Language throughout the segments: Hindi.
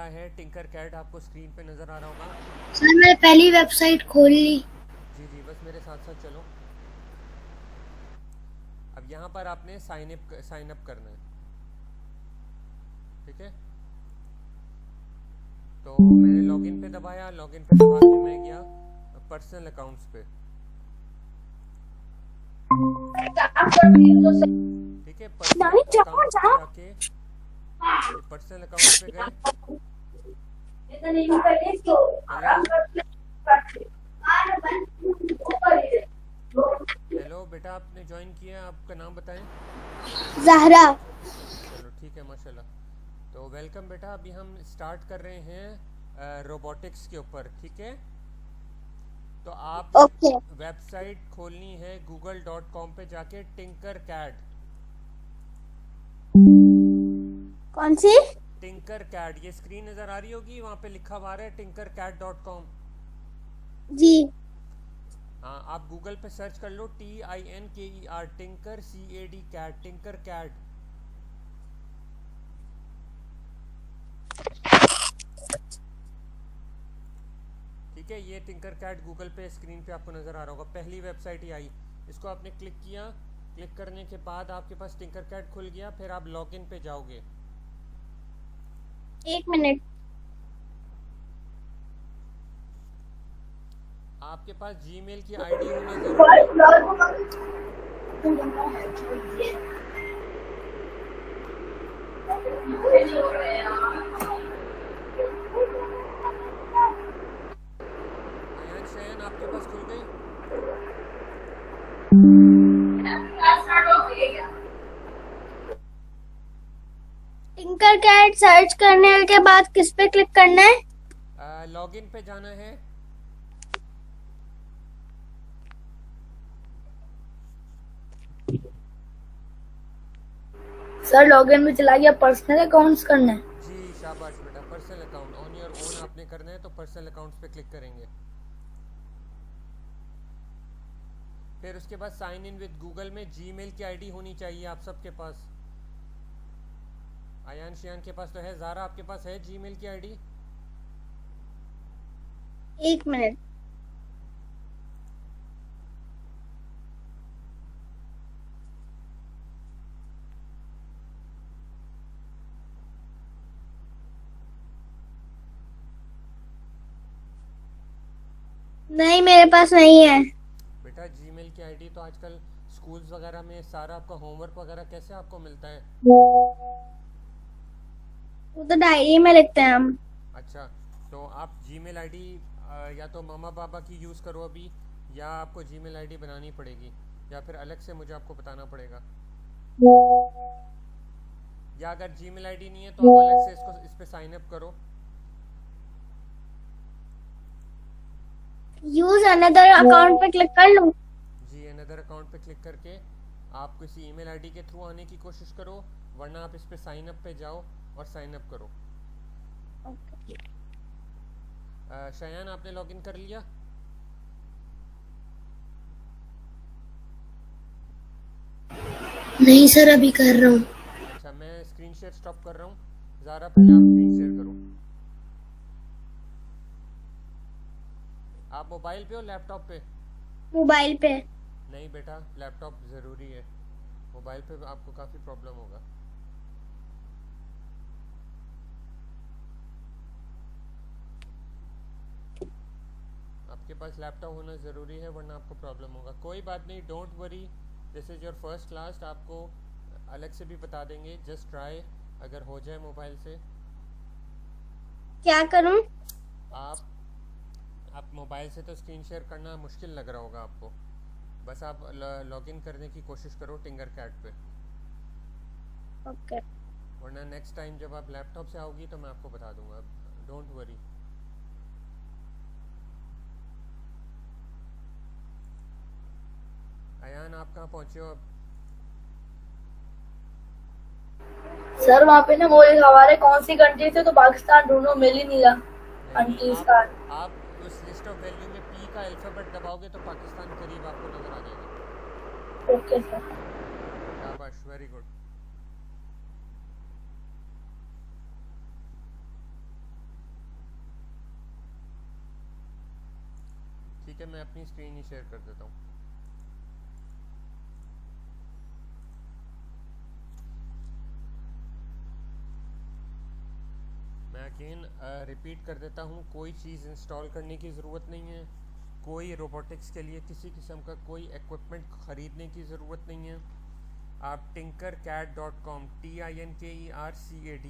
रहा है टिंकर कैड, आपको स्क्रीन पे नज़र आ रहा होगा। सर मैंने पहली वेबसाइट खोल ली। जी जी, बस मेरे साथ साथ चलो। अब यहाँ पर आपने साइन अप करना है, ठीक है। तो मैंने लॉगिन पे दबाया, लॉगिन पे दबा के मैं गया पर्सनल अकाउंट्स पे, ठीक है। पर्सनल अकाउंट्स पे जाके ये पर्सनल अकाउंट्स पे गए। हेलो हेलो बेटा, आपने ज्वाइन किया, आपका नाम बताएं। ज़हरा। चलो ठीक है, माशाल्लाह। तो वेलकम बेटा, अभी हम स्टार्ट कर रहे हैं रोबोटिक्स के ऊपर, ठीक है। तो आपने ओके। वेबसाइट खोलनी है google.com पे जाके, टिंकर कैड। कौन सी? टिंकर कैड, ये स्क्रीन नज़र आ रही होगी, वहाँ पे लिखा हुआ है tinkercad.com। जी। हाँ, आप गूगल पे सर्च कर लो TINKER, Tinker CAD, CAD, Tinker CAD. ठीक है, ये टिंकर कैड गूगल पे स्क्रीन पे आपको नज़र आ रहा होगा, पहली वेबसाइट ही आई। इसको आपने क्लिक किया, क्लिक करने के बाद आपके पास टिंकर कैड खुल गया, फिर आप लॉगिन पे जाओगे। 1 मिनट। आपके पास जीमेल की आईडी होना ज़रूरी है। अयान शयन, आपके पास खुल गई? टिंकर कैट सर्च करने के बाद किस पे क्लिक करना है? लॉगिन पे जाना है। सर लॉगिन में चला गया, पर्सनल अकाउंट्स करना है। जी शाबाश बेटा, personal account on your own आपने करना है, तो पर्सनल अकाउंट्स पे क्लिक करेंगे। फिर उसके बाद साइन इन विद गूगल में जीमेल की आईडी होनी चाहिए आप सबके पास। आयान शियान के पास तो है, ज़ारा आपके पास है जीमेल की आईडी? 1 मिनट। नहीं, मेरे पास नहीं है। बेटा जीमेल की आईडी तो आजकल स्कूल्स वगैरह में सारा आपका होमवर्क वगैरह कैसे आपको मिलता है। वो तो डायरी में लिखते हैं हम। अच्छा, तो आप जीमेल आईडी या तो मम्मा पापा की यूज़ करो अभी, या आपको जीमेल आईडी बनानी पड़ेगी, या फिर अलग से मुझे आपको बताना पड़ेगा। या अगर जीमेल आईडी नहीं है तो आप अलग से इसको इस पे साइन अप करो। यूज अनदर अकाउंट पे क्लिक कर लूं? जी, अनदर अकाउंट पे क्लिक करके आप किसी ईमेल आईडी के थ्रू आने की कोशिश करो, वरना आप इस पे साइन अप पे जाओ और साइन अप करो। शयान, आपने लॉगिन कर लिया? नहीं सर, अभी कर रहा हूँ। अच्छा, मैं स्क्रीन शेयर स्टॉप कर रहा हूँ। ज़ारा पहले आप स्क्रीन शेयर करो। आप मोबाइल पे हो लैपटॉप पे? मोबाइल पे। नहीं बेटा, लैपटॉप ज़रूरी है, मोबाइल पे आपको काफ़ी प्रॉब्लम होगा। आपके पास लैपटॉप होना ज़रूरी है, वरना आपको प्रॉब्लम होगा। कोई बात नहीं, don't worry, this is your first class. आपको अलग से भी बता देंगे, जस्ट ट्राई, अगर हो जाए मोबाइल से। क्या करूं? आप आप मोबाइल से तो स्क्रीन शेयर करना मुश्किल लग रहा होगा आपको, बस आप लॉगिन करने की कोशिश करो टिंगर कैट पे, ओके। वरना नेक्स्ट टाइम जब आप लैपटॉप से आओगी तो मैं आपको बता दूंगा, डोंट वरी। अयान, आप कहाँ पहुँचे हो अब? सर वहाँ पे ना वो एक हमारे कौन सी कंट्री से, तो पाकिस्तान ढूंढो, मिल ही नहीं रहा नहीं नहीं, कंट्रीज का। आप उस लिस्ट ऑफ वैल्यू में पी का अल्फ़ाबेट दबाओगे तो पाकिस्तान करीब आपको नज़र आ जाएगा। Okay sir. शाबाश, वेरी गुड। है, मैं अपनी स्क्रीन ही शेयर कर देता हूँ। मैं अगेन रिपीट कर देता हूँ, कोई चीज़ इंस्टॉल करने की ज़रूरत नहीं है, कोई रोबोटिक्स के लिए किसी किस्म का कोई इक्विपमेंट ख़रीदने की ज़रूरत नहीं है। आप tinkercad.com TINKERCAD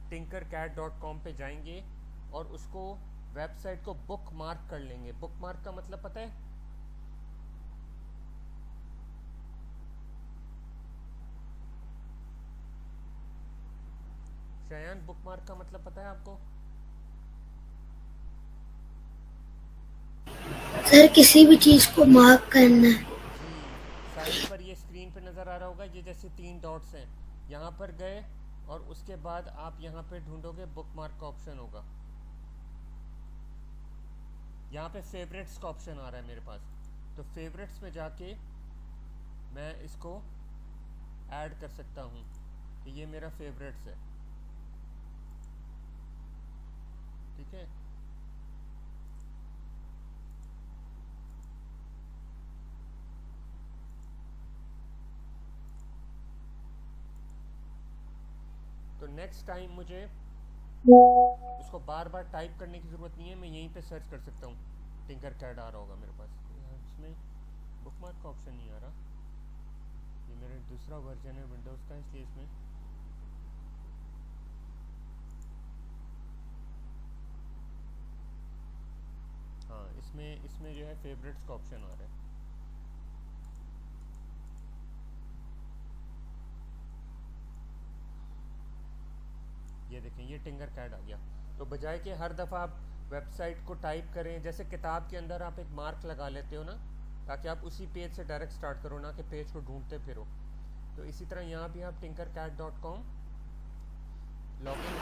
tinkercad.com पे जाएंगे और उसको वेबसाइट को बुक मार्क कर लेंगे। बुक मार्क का मतलब पता है? शयान, बुक मार्क का मतलब पता है आपको? सर किसी भी चीज को मार्क करना है। जी, साइड पर ये स्क्रीन पे नज़र आ रहा होगा, ये जैसे 3 डॉट्स हैं, यहाँ पर गए और उसके बाद आप यहाँ पे ढूंढोगे, बुक मार्क का ऑप्शन होगा। यहाँ पे फेवरेट्स का ऑप्शन आ रहा है मेरे पास, तो फेवरेट्स में जाके मैं इसको ऐड कर सकता हूँ कि ये मेरा फेवरेट्स है। ठीक है, तो नेक्स्ट टाइम मुझे उसको बार बार टाइप करने की ज़रूरत नहीं है, मैं यहीं पे सर्च कर सकता हूँ। tinkercad आ रहा होगा मेरे पास, इसमें बुक मार्क का ऑप्शन नहीं आ रहा, ये मेरा दूसरा वर्जन है विंडोज़ का, इसलिए इसमें हाँ, इसमें जो है फेवरेट्स का ऑप्शन आ रहा है। ये देखें, ये tinkercad आ गया। तो बजाय कि हर दफ़ा आप वेबसाइट को टाइप करें, जैसे किताब के अंदर आप एक मार्क लगा लेते हो ना, ताकि आप उसी पेज से डायरेक्ट स्टार्ट करो, ना कि पेज को ढूंढते फिरो, तो इसी तरह यहाँ भी आप tinkercad.com लॉगिन।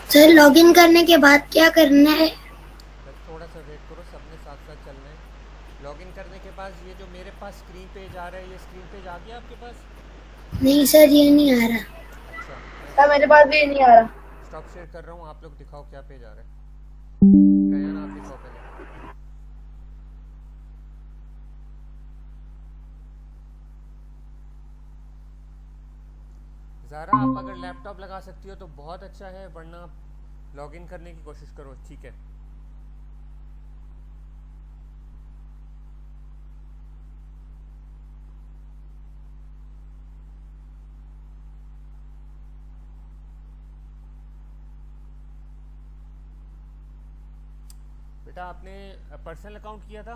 सर लॉगिन करने के बाद क्या करना है? बस थोड़ा सा वेट करो, सबने साथ साथ चलना है। लॉगिन करने के बाद ये जो मेरे पास स्क्रीन पेज आ रहा है, ये स्क्रीन पेज आ गया आपके पास? नहीं सर, ये नहीं आ रहा। अच्छा, सर मेरे पास भी नहीं आ रहा। स्टॉप शेयर कर रहा हूँ, आप लोग दिखाओ क्या पेज आ रहा है। कयान, आप दिखाओ पहले। ज़ारा, आप अगर लैपटॉप लगा सकती हो तो बहुत अच्छा है, वरना आप लॉगिन करने की कोशिश करो। ठीक है, बेटा आपने पर्सनल अकाउंट किया था?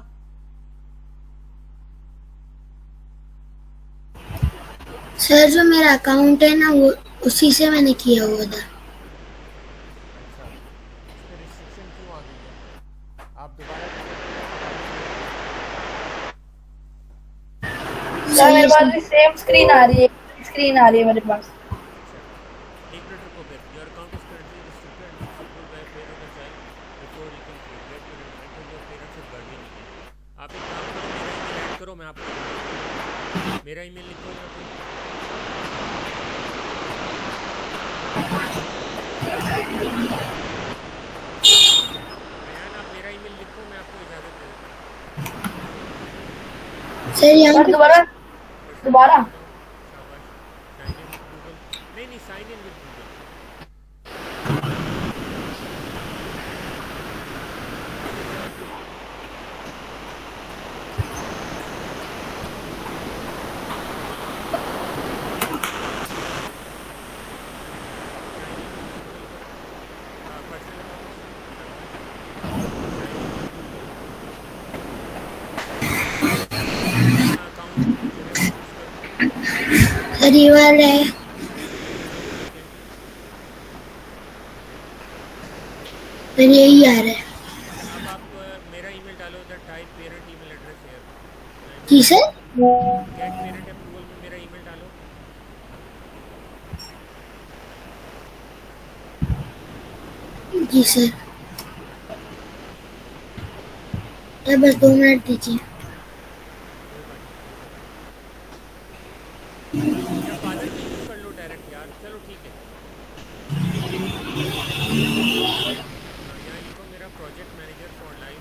सर जो मेरा अकाउंट है ना, वो उसी से मैंने किया हुआ था। अच्छा, इस पर रिस्ट्रिक्शन क्यों आ गई है? आप दोबारा सर मेरे पास भी सेम स्क्रीन आ रही है, मेरे पास। अच्छा, एक मिनट रुको फिर। Your account is currently restricted, needs approved by parent or child before you can create your enter your parents or guardian email. आप एक काम करो, मेरा ईमेल ऐड करो, मैं आपको मेरा ईमेल लिखो यहाँ पे। कयान, आप मेरा ईमेल लिखो, मैं आपको इजाज़त दे देता हूँ। सर यहाँ सर दोबारा शाबाश, साइन इन विद गूगल। नहीं, sign in with Google. Sir ये वाला है। सर यही आ रहा है। अब आप मेरा ईमेल डालो, इधर type parent email address here. जी सर। गेट पेरेंट अप्रूवल में मेरा ईमेल डालो। जी सर। बस 2 मिनट दीजिए। कोई बात नहीं, कोई बात नहीं, या फादर की यूज़ कर लो डायरेक्ट यार। चलो ठीक है, हाँ, यहाँ लिखो मेरा प्रोजेक्ट मैनेजर फॉर लाइफ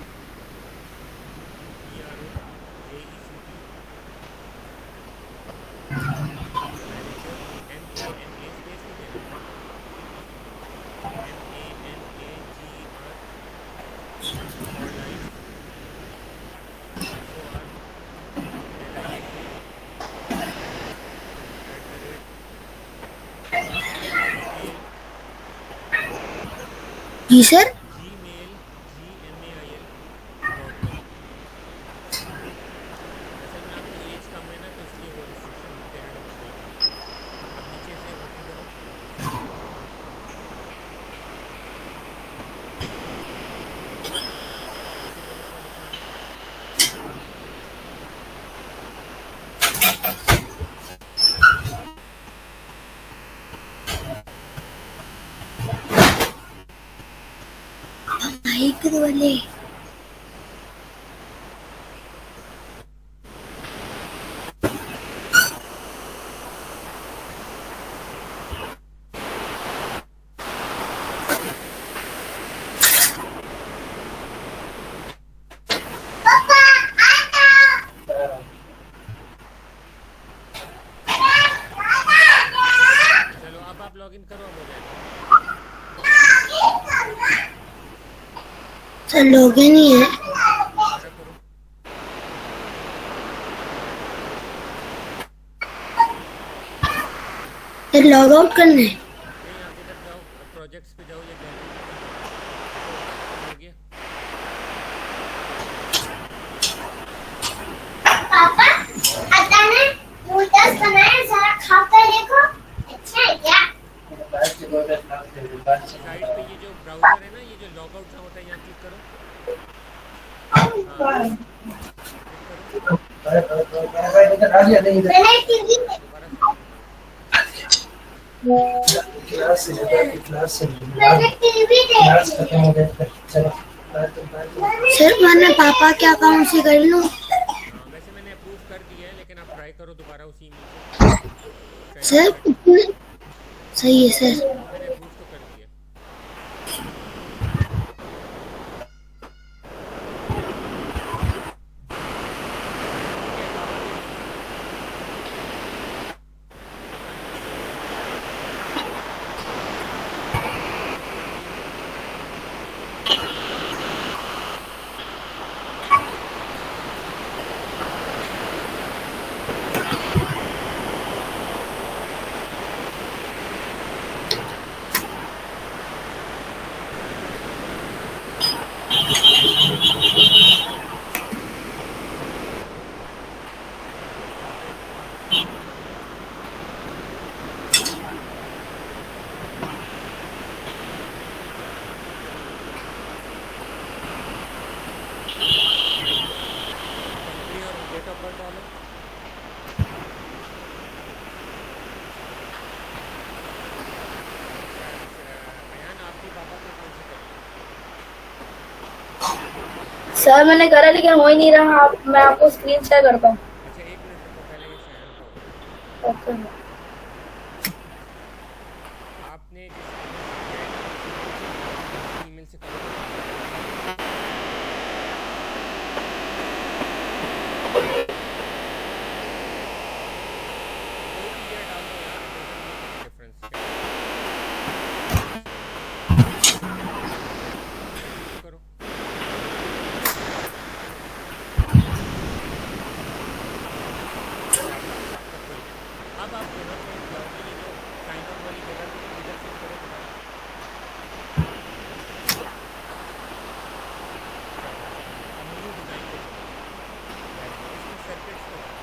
जी सर। gmail.com। असल में आपकी एज कम है ना, तो इसलिए वो रिस्ट्रिक्शन पीरियड में बोल रहा हूँ। अब नीचे से ओके करो। नीचे करो क्या लिखा है। माइक वाले। चलो अब आप लॉगिन करो, अब हो जाएगा। सर लॉगिन ही है। दोबारा करो। सर लॉग आउट करना है। नहीं, आप इधर जाओ, प्रोजेक्ट्स पे जाओ या गैलरी पे जाओ। देखो ओपन हो गया। पापा आता ना नूडल्स बनाए जरा खाकर देखो अच्छा है क्या। साइड पे ये जो ब्राउज़र है ना, ये जो लॉग आउट जहाँ होता है, यहाँ क्लिक करो। हाँ, क्लिक करो। दोबारा से करो। सर मैंने पापा के अकाउंट से कर लूं। हाँ, वैसे मैंने अप्रूव कर दिया है, लेकिन आप ट्राई करो दोबारा उसी ईमेल से। शायद सर होगा नहीं। सही है सर। हाँ, मैंने अप्रूव तो कर दिया। ठीक है, पापा को ईमेल भेजो। कंट्री और डेट ऑफ बर्थ डालो। अयान, आप भी पापा के अकाउंट से कर लो। सर मैंने करा लेकिन हो ही नहीं रहा। मैं आपको स्क्रीन शेयर करता हूँ। अच्छा, 1 मिनट रुको, पहले ये शायन का हो जाए। ओके। आपने जिस ईमेल से किया है ना, उसी ईमेल से करो। कोई भी ईयर डाल दो यार, डजंट मेक एनी डिफरेंस। क्या कंटिन्यू करो। आपका खुल गया। अब आप यहाँ पे जाओगे, ये जो साइन आउट वाली जगह थी, इधर क्लिक करो दोबारा। शाबाश। अब न्यू डिज़ाइन पे चलो। वेरी गुड, इसमें सर्किट्स पे जाओ।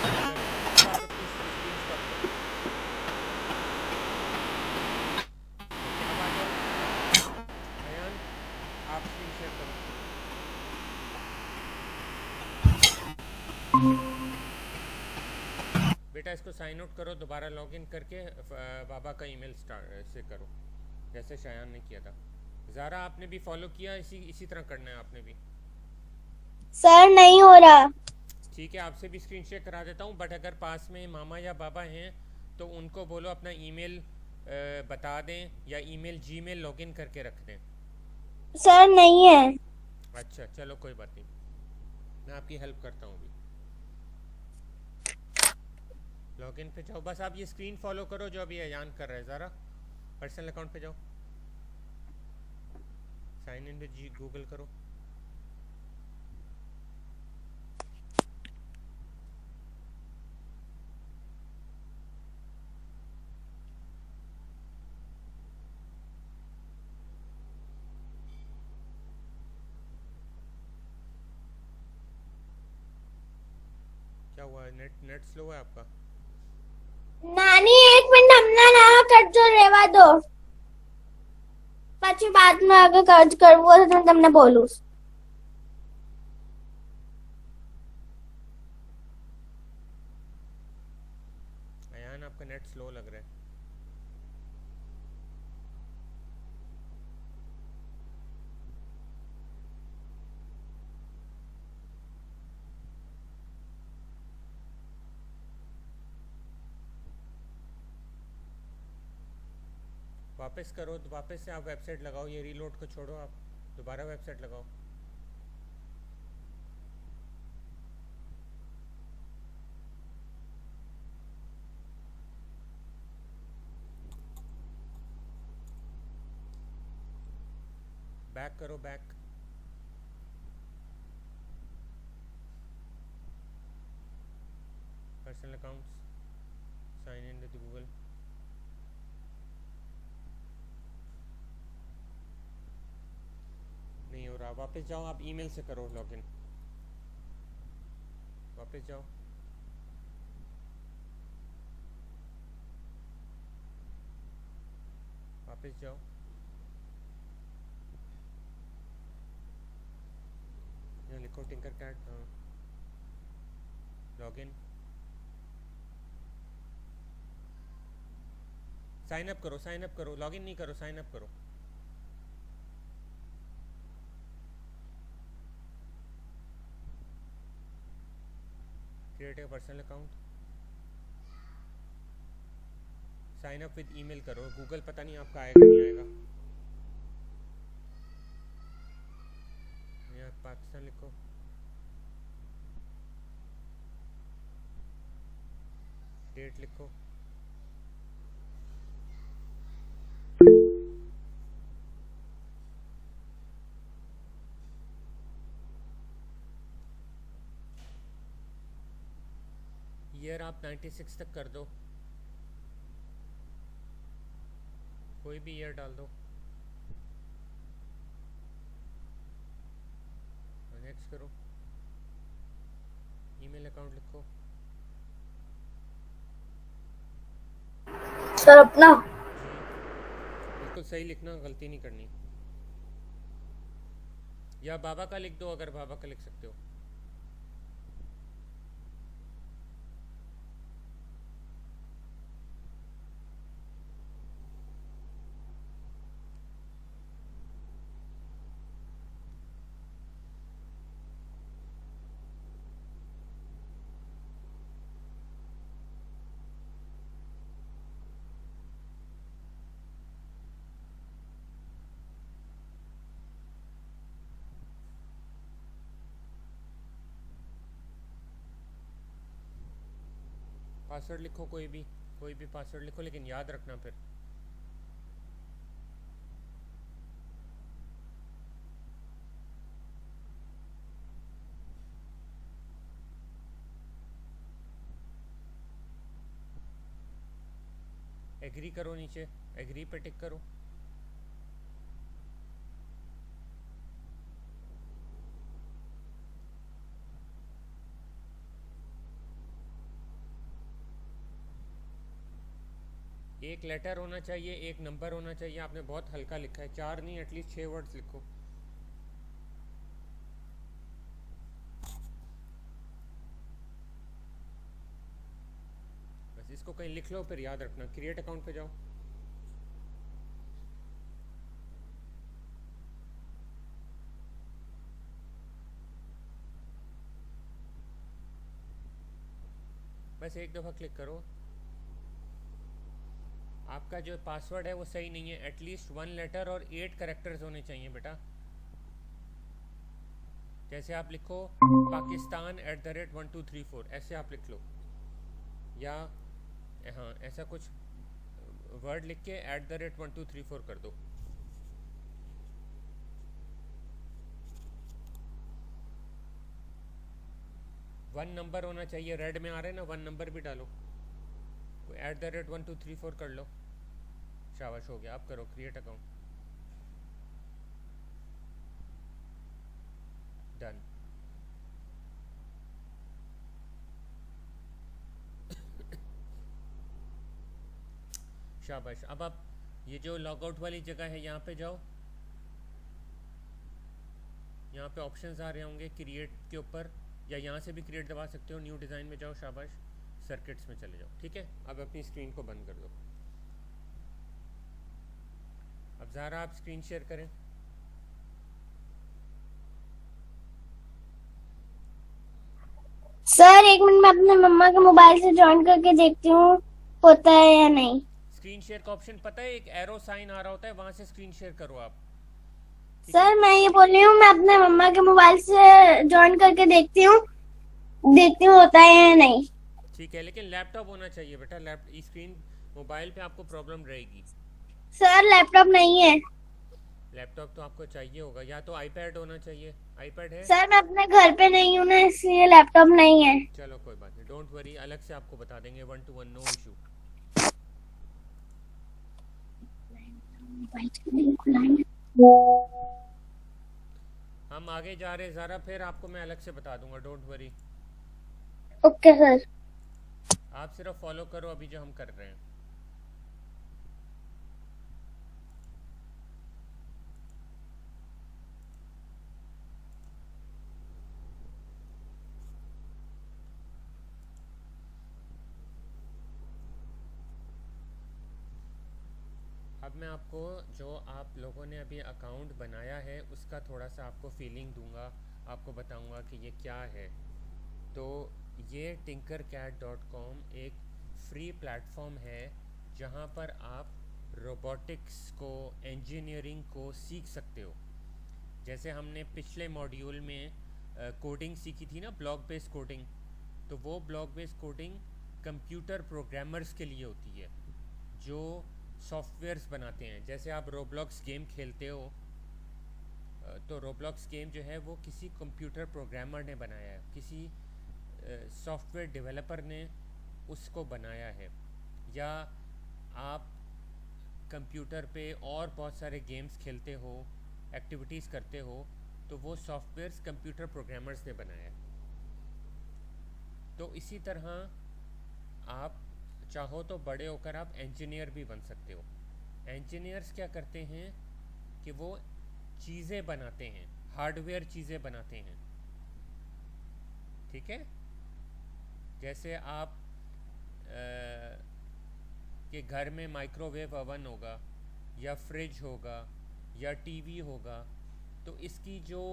वेरी गुड, अब आप अपनी स्क्रीन स्टॉप करो। ओके, अब आ जाओ। अयान, आप स्क्रीन शेयर करो। बेटा इसको साइन आउट करो, दोबारा लॉगिन करके बाबा का ईमेल स्टार्ट से करो, जैसे शायान ने किया था। ज़ारा, आपने भी फॉलो किया, इसी इसी तरह करना है आपने भी। सर नहीं हो रहा। ठीक है, आपसे भी स्क्रीन शेयर करा देता हूँ, बट अगर पास में मामा या बाबा हैं तो उनको बोलो अपना ईमेल बता दें, या ईमेल जीमेल लॉगिन करके रख दें। सर नहीं है। अच्छा चलो, कोई बात नहीं, मैं आपकी हेल्प करता हूँ अभी। लॉगिन पे जाओ, बस आप ये स्क्रीन फॉलो करो जो अभी अयान कर रहा है। ज़रा पर्सनल अकाउंट पे जाओ, साइन इन विद गूगल करो। हुआ? नेट स्लो है आपका? नानी 1 मिनट हमने ना कट जो रेवा दो પછી बाद में अगर कट करવું હોય तो તમને बोलूं. अयान आपका नेट स्लो लग रहा है. वापस करो, वापस से आप वेबसाइट लगाओ, ये रीलोड को छोड़ो, आप दोबारा वेबसाइट लगाओ. बैक करो, back. Personal accounts, sign in with Google. नहीं हो रहा. वापस जाओ, आप ईमेल से करो लॉगिन. वापस जाओ. वापस जाओ. यहाँ लिखो टिंकर कैट. हाँ, लॉगिन. साइन अप करो, साइन अप करो. लॉगिन नहीं करो, साइन अप करो. Create a personal account. Sign up with email करो. गूगल पता नहीं आपका आएगा नहीं आएगा. यहाँ पाकिस्तान लिखो. डेट लिखो. ईयर आप 96 तक कर दो. कोई भी ईयर डाल दो. नेक्स्ट करो. ईमेल अकाउंट लिखो. सर अपना बिल्कुल सही लिखना, गलती नहीं करनी. या बाबा का लिख दो अगर बाबा का लिख सकते हो. पासवर्ड लिखो, कोई भी पासवर्ड लिखो, लेकिन याद रखना फिर. एग्री करो, नीचे एग्री पे टिक करो. एक लेटर होना चाहिए, एक नंबर होना चाहिए. आपने बहुत हल्का लिखा है, 4 नहीं, एटलीस्ट 6 वर्ड्स लिखो. बस इसको कहीं लिख लो, फिर याद रखना. क्रिएट अकाउंट पे जाओ. बस एक दफ़ा क्लिक करो. आपका जो पासवर्ड है वो सही नहीं है. एटलीस्ट 1 लेटर और 8 कैरेक्टर्स होने चाहिए बेटा. जैसे आप लिखो Pakistan@1234, ऐसे आप लिख लो. या हाँ, ऐसा कुछ वर्ड लिख के @1234 कर दो. वन नंबर होना चाहिए. रेड में आ रहे हैं ना, 1 नंबर भी डालो. @1234 कर लो. शाबाश, हो गया. आप करो क्रिएट अकाउंट. डन. शाबाश। अब आप ये जो लॉगआउट वाली जगह है यहाँ पे जाओ, यहाँ पे ऑप्शंस आ रहे होंगे क्रिएट के ऊपर, या यहाँ से भी क्रिएट दबा सकते हो, न्यू डिज़ाइन में जाओ, शाबाश, सर्किट्स में चले जाओ। ठीक है, अब अपनी स्क्रीन को बंद कर दो। अब ज़रा आप स्क्रीन शेयर करें। सर एक मिनट, मैं अपने मम्मा के मोबाइल से ज्वाइन करके देखती हूँ होता है या नहीं। स्क्रीन शेयर का ऑप्शन पता है, एक एरो साइन आ रहा होता है, वहाँ से स्क्रीन शेयर करो आप। सर मैं ये बोल रही हूँ, मैं अपने मम्मा के मोबाइल से ज्वाइन करके देखती हूँ होता है या नहीं। ठीक है, लेकिन लैपटॉप होना चाहिए बेटा, स्क्रीन मोबाइल पे आपको प्रॉब्लम रहेगी। सर लैपटॉप नहीं है। लैपटॉप तो आपको चाहिए होगा, या तो आईपैड होना चाहिए। आईपैड है? सर मैं अपने घर पे नहीं हूँ ना, इसलिए लैपटॉप नहीं है। चलो कोई बात नहीं, डोंट वरी, अलग से आपको बता देंगे 1 to 1, नो इशू। हम आगे जा रहे ज़रा, फिर आपको मैं अलग से बता दूंगा, डोंट वरी। Okay sir. आप सिर्फ फॉलो करो अभी जो हम कर रहे हैं। अब मैं आपको जो आप लोगों ने अभी अकाउंट बनाया है उसका थोड़ा सा आपको फीलिंग दूंगा, आपको बताऊंगा कि ये क्या है। तो ये tinkercad.com एक फ्री प्लेटफॉर्म है जहाँ पर आप रोबोटिक्स को, इंजीनियरिंग को सीख सकते हो। जैसे हमने पिछले मॉड्यूल में कोडिंग सीखी थी ना, ब्लॉक बेस्ड कोडिंग, तो वो block based coding computer programmers के लिए होती है जो सॉफ्टवेयर्स बनाते हैं। जैसे आप रोब्लॉक्स गेम खेलते हो, तो रोब्लॉक्स गेम जो है वो किसी कंप्यूटर प्रोग्रामर ने बनाया है, किसी सॉफ्टवेयर डेवलपर ने उसको बनाया है। या आप कंप्यूटर पे और बहुत सारे गेम्स खेलते हो, एक्टिविटीज़ करते हो, तो वो सॉफ्टवेयर्स कंप्यूटर प्रोग्रामर्स ने बनाया है। तो इसी तरह आप चाहो तो बड़े होकर आप इंजीनियर भी बन सकते हो। इंजीनियर्स क्या करते हैं कि वो चीज़ें बनाते हैं, हार्डवेयर चीज़ें बनाते हैं। ठीक है, जैसे आप के घर में माइक्रोवेव ओवन होगा, या फ्रिज होगा, या टीवी होगा, तो इसकी जो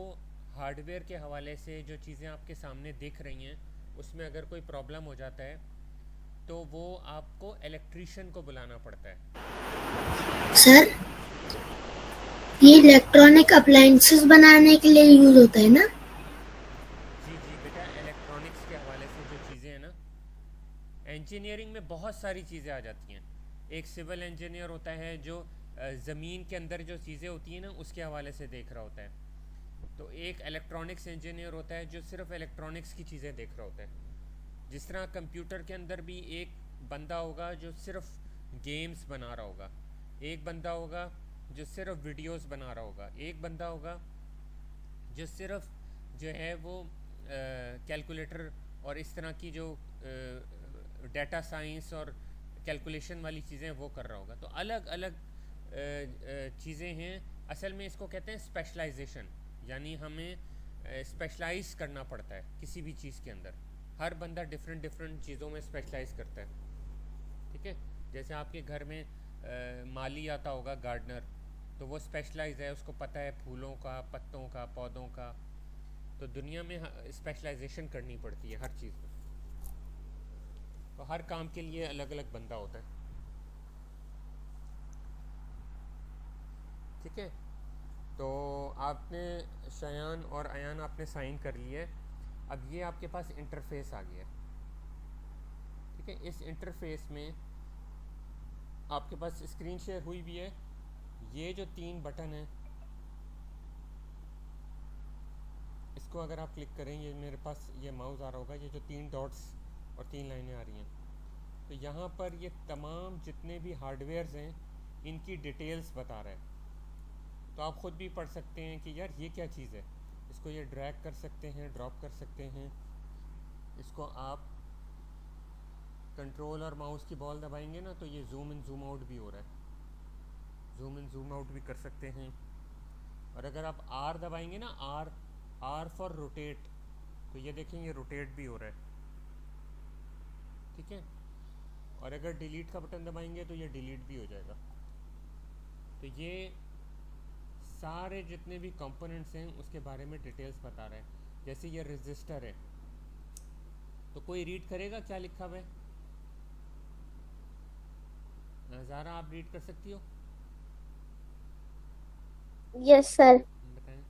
हार्डवेयर के हवाले से जो चीज़ें आपके सामने दिख रही हैं, उसमें अगर कोई प्रॉब्लम हो जाता है तो वो आपको इलेक्ट्रीशियन को बुलाना पड़ता है। सर ये इलेक्ट्रॉनिक अप्लायंसेस बनाने के लिए यूज होता है ना? जी जी बेटा, इलेक्ट्रॉनिक्स के हवाले से जो चीज़ें हैं ना, इंजीनियरिंग में बहुत सारी चीज़ें आ जाती हैं। एक सिविल इंजीनियर होता है जो ज़मीन के अंदर जो चीज़ें होती हैं ना उसके हवाले से देख रहा होता है। तो एक इलेक्ट्रॉनिक्स इंजीनियर होता है जो सिर्फ इलेक्ट्रॉनिक्स की चीज़ें देख रहा होता है। जिस तरह कंप्यूटर के अंदर भी एक बंदा होगा जो सिर्फ गेम्स बना रहा होगा, एक बंदा होगा जो सिर्फ वीडियोस बना रहा होगा, एक बंदा होगा जो सिर्फ जो है वो कैलकुलेटर और इस तरह की जो डाटा साइंस और कैलकुलेशन वाली चीज़ें वो कर रहा होगा। तो अलग अलग चीज़ें हैं। असल में इसको कहते हैं स्पेशलाइजेशन, यानी हमें स्पेशलाइज करना पड़ता है किसी भी चीज़ के अंदर। हर बंदा डिफरेंट डिफरेंट चीज़ों में स्पेशलाइज करता है। ठीक है, जैसे आपके घर में माली आता होगा, गार्डनर, तो वो स्पेशलाइज है, उसको पता है फूलों का, पत्तों का, पौधों का। तो दुनिया में स्पेशलाइजेशन करनी पड़ती है हर चीज़ में, तो हर काम के लिए अलग अलग बंदा होता है। ठीक है, तो आपने शयान और अयान आपने साइन कर लिए। अब ये आपके पास इंटरफेस आ गया। ठीक है, इस इंटरफेस में आपके पास स्क्रीन शेयर हुई भी है। ये जो 3 बटन है, इसको अगर आप क्लिक करें, ये मेरे पास ये माउस आ रहा होगा, ये जो 3 डॉट्स और 3 लाइनें आ रही हैं, तो यहाँ पर ये तमाम जितने भी हार्डवेयर्स हैं इनकी डिटेल्स बता रहा है। तो आप ख़ुद भी पढ़ सकते हैं कि यार ये क्या चीज़ है। इसको ये ड्रैग कर सकते हैं, ड्रॉप कर सकते हैं, इसको आप कंट्रोल और माउस की बॉल दबाएंगे ना तो ये जूम इन जूम आउट भी हो रहा है, जूम इन जूम आउट भी कर सकते हैं। और अगर आप आर दबाएंगे ना, आर फॉर रोटेट, तो ये देखें ये रोटेट भी हो रहा है, ठीक है। और अगर डिलीट का बटन दबाएंगे तो ये डिलीट भी हो जाएगा। तो ये सारे जितने भी कंपोनेंट्स हैं उसके बारे में डिटेल्स बता रहे हैं। जैसे ये रजिस्टर है, तो कोई रीड करेगा क्या लिखा हुआ है? ज़ारा आप रीड कर सकती हो? Yes sir. बताएं।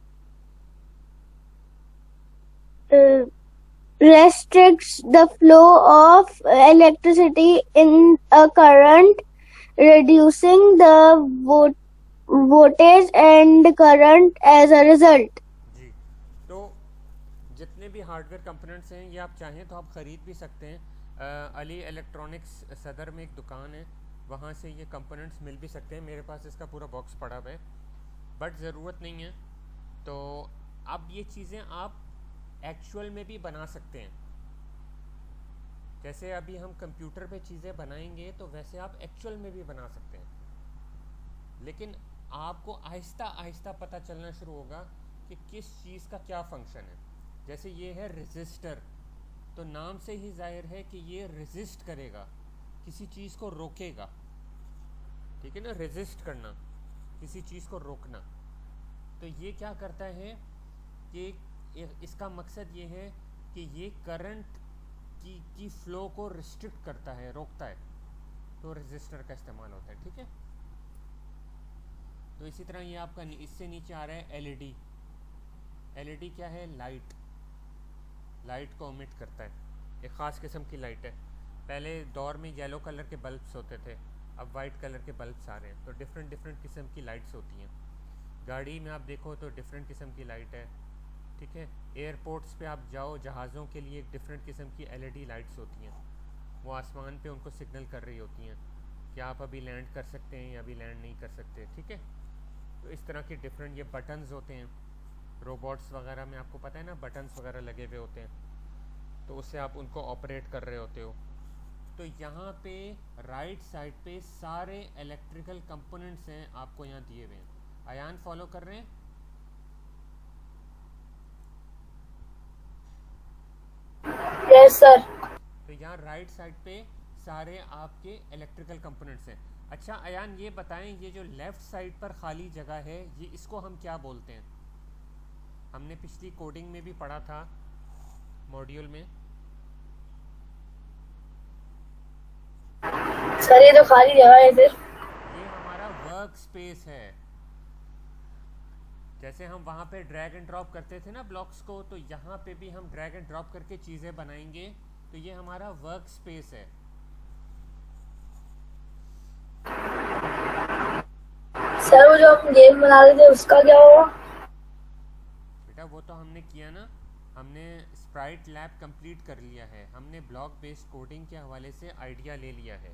Restricts the flow of electricity in a current, reducing the voltage and current as a result. जी, तो जितने भी हार्डवेयर कंपोनेंट्स हैं ये आप चाहें तो आप ख़रीद भी सकते हैं। अली इलेक्ट्रॉनिक्स सदर में एक दुकान है, वहाँ से ये कंपोनेंट्स मिल भी सकते हैं। मेरे पास इसका पूरा बॉक्स पड़ा हुआ है, बट ज़रूरत नहीं है। तो अब ये चीज़ें आप एक्चुअल में भी बना सकते हैं। जैसे अभी हम कंप्यूटर पे चीज़ें बनाएंगे तो वैसे आप एक्चुअल में भी बना सकते हैं, लेकिन आपको आहिस्ता आहिस्ता पता चलना शुरू होगा कि किस चीज़ का क्या फंक्शन है। जैसे ये है रजिस्टर, तो नाम से ही जाहिर है कि ये रेजिस्ट करेगा, किसी चीज़ को रोकेगा, ठीक है ना। रेजिस्ट करना, किसी चीज़ को रोकना। तो ये क्या करता है कि इसका मकसद ये है कि ये करंट की फ़्लो को रिस्ट्रिक्ट करता है, रोकता है, तो रेजिस्टर का इस्तेमाल होता है, ठीक है। तो इसी तरह ये आपका इससे नीचे आ रहा है एलईडी। एलईडी क्या है? लाइट को ओमिट करता है, एक ख़ास किस्म की लाइट है। पहले दौर में येलो कलर के बल्ब्स होते थे, अब वाइट कलर के बल्ब्स आ रहे हैं। तो डिफरेंट किस्म की लाइट्स होती हैं। गाड़ी में आप देखो तो डिफरेंट किस्म की लाइट है, ठीक है। एयरपोर्ट्स पे आप जाओ, जहाज़ों के लिए डिफरेंट किस्म की एलईडी लाइट्स होती हैं, वो आसमान पे उनको सिग्नल कर रही होती हैं कि आप अभी लैंड कर सकते हैं या अभी लैंड नहीं कर सकते, ठीक है। तो इस तरह के डिफरेंट ये बटन्स होते हैं। रोबोट्स वगैरह में आपको पता है ना, बटन्स वगैरह लगे हुए होते हैं, तो उससे आप उनको ऑपरेट कर रहे होते हो। तो यहाँ पे राइट साइड पे सारे इलेक्ट्रिकल कंपोनेंट्स हैं, आपको यहाँ दिए हुए हैं। अयान फॉलो कर रहे हैं? Yes sir. तो यहाँ राइट साइड पे सारे आपके इलेक्ट्रिकल कंपोनेंट्स हैं। अच्छा अयान ये बताएं, ये जो लेफ़्ट साइड पर खाली जगह है, ये इसको हम क्या बोलते हैं? हमने पिछली कोडिंग में भी पढ़ा था, मॉड्यूल में। सर ये तो खाली जगह है सिर्फ। ये हमारा वर्क स्पेस है। जैसे हम वहाँ पे ड्रैग एंड ड्रॉप करते थे ना ब्लॉक्स को, तो यहाँ पे भी हम ड्रैग एंड ड्रॉप करके चीज़ें बनाएंगे। तो ये हमारा वर्क स्पेस है। सर वो जो हम गेम बना रहे थे उसका क्या हुआ? बेटा वो तो हमने किया ना, हमने स्प्राइट लैब कंप्लीट कर लिया है, हमने ब्लॉक बेस्ड कोडिंग के हवाले से आइडिया ले लिया है।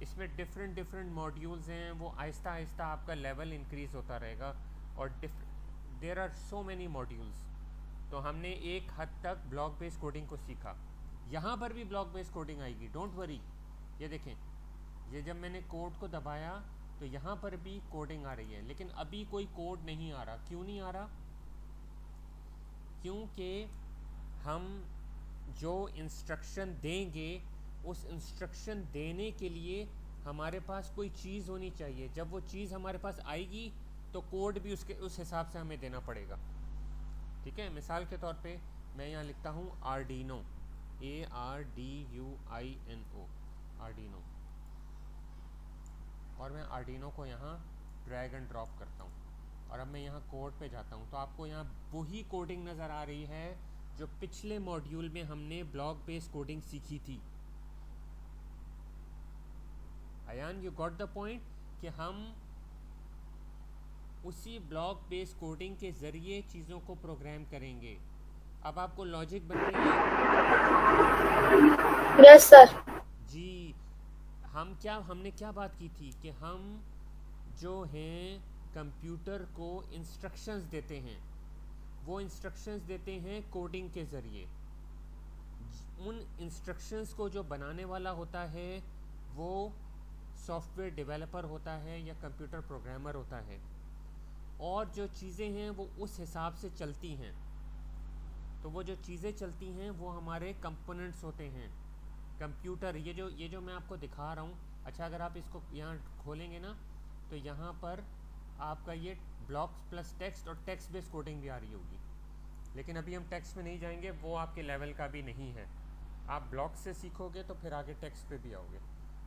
इसमें डिफरेंट मॉड्यूल्स हैं, वो आहिस्ता आहिस्ता आपका लेवल इंक्रीज़ होता रहेगा। और there are so many modules. तो हमने एक हद तक ब्लॉक बेस्ड कोडिंग को सीखा। यहाँ पर भी ब्लॉक बेस्ड कोडिंग आएगी, डोंट वरी। ये देखें, ये जब मैंने कोड को दबाया तो यहाँ पर भी कोडिंग आ रही है, लेकिन अभी कोई कोड नहीं आ रहा। क्यों नहीं आ रहा? क्योंकि हम जो इंस्ट्रक्शन देंगे, उस इंस्ट्रक्शन देने के लिए हमारे पास कोई चीज़ होनी चाहिए। जब वो चीज़ हमारे पास आएगी तो कोड भी उस हिसाब से हमें देना पड़ेगा, ठीक है। मिसाल के तौर पे मैं यहाँ लिखता हूँ आर्डिनो, ARDUINO, आर्डिनो, और मैं आर्डिनो को यहाँ ड्रैग एंड ड्रॉप करता हूँ, और अब मैं यहाँ कोड पे जाता हूँ। तो आपको यहाँ वही कोडिंग नज़र आ रही है जो पिछले मॉड्यूल में हमने ब्लॉक बेस्ड कोडिंग सीखी थी। Ayan, you got the point कि हम उसी ब्लॉक बेस्ड कोडिंग के ज़रिए चीज़ों को प्रोग्राम करेंगे। अब आपको लॉजिक बन रही है? Yes sir. जी, हमने क्या बात की थी कि हम जो हैं कंप्यूटर को इंस्ट्रक्शंस देते हैं, वो इंस्ट्रक्शंस देते हैं कोडिंग के ज़रिए। उन इंस्ट्रक्शंस को जो बनाने वाला होता है वो सॉफ्टवेयर डेवलपर होता है या कंप्यूटर प्रोग्रामर होता है, और जो चीज़ें हैं वो उस हिसाब से चलती हैं। तो वो जो चीज़ें चलती हैं वो हमारे कंपोनेंट्स होते हैं। कंप्यूटर ये जो मैं आपको दिखा रहा हूँ, अच्छा अगर आप इसको यहाँ खोलेंगे ना तो यहाँ पर आपका ये ब्लॉक्स प्लस टेक्स्ट और टेक्स्ट बेस्ड कोडिंग भी आ रही होगी, लेकिन अभी हम टेक्स्ट में नहीं जाएंगे, वो आपके लेवल का भी नहीं है। आप ब्लॉक से सीखोगे तो फिर आगे टेक्स्ट पे भी आओगे।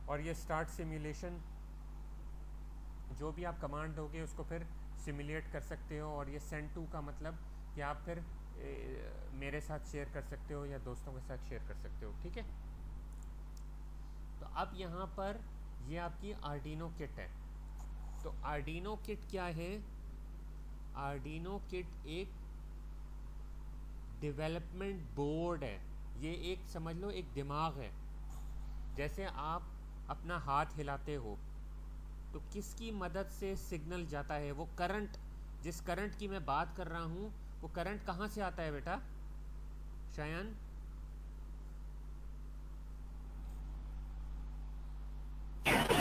और ये स्टार्ट सिमुलेशन, जो भी आप कमांड दोगे उसको फिर सिमुलेट कर सकते हो। और ये सेंड टू का मतलब कि आप फिर मेरे साथ शेयर कर सकते हो या दोस्तों के साथ शेयर कर सकते हो, ठीक है। तो अब यहाँ पर ये आपकी आर्डिनो किट है। तो आर्डिनो किट क्या है? आर्डिनो किट एक डेवलपमेंट बोर्ड है। ये एक समझ लो एक दिमाग है। जैसे आप अपना हाथ हिलाते हो तो किसकी मदद से सिग्नल जाता है? वो करंट, जिस करंट की मैं बात कर रहा हूँ वो करंट कहाँ से आता है बेटा शयन?